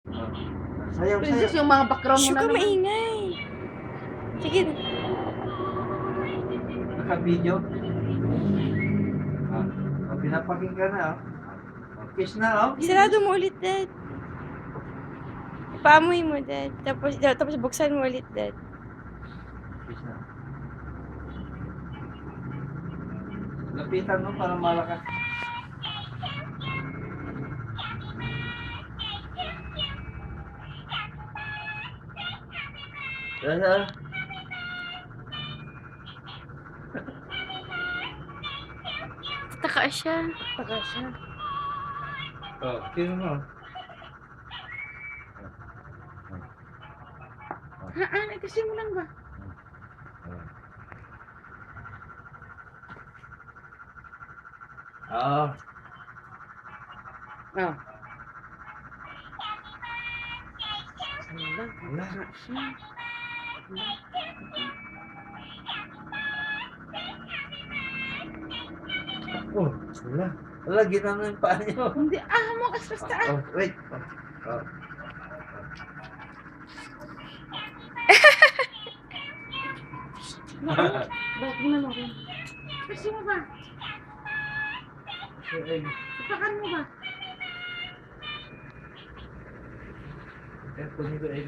Oh. Sayaw, Princess, sayaw. yung mga background mo Shoo na ka naman. maingay. Sige. Naka-video. Ah, pinapakinggan na, oh. Kiss na, oh. Sarado mo ulit, Dad. Paamoy mo, Dad. Tapos buksan mo ulit, Dad. Kiss na. Lapitan mo para malakas. Yan. Taka siya. Taka siya. Oh, sino mo? Kasi mo lang ba? Oh. Oh. Wala, taka siya. Oh, wala. Wala, ginano yung paa niyo. Hindi, mo kasi basta Oh, wait. Oh. Bakit mo na rin? Kasi mo ba? Ipakan mo ba? Eh, kunin ko egg.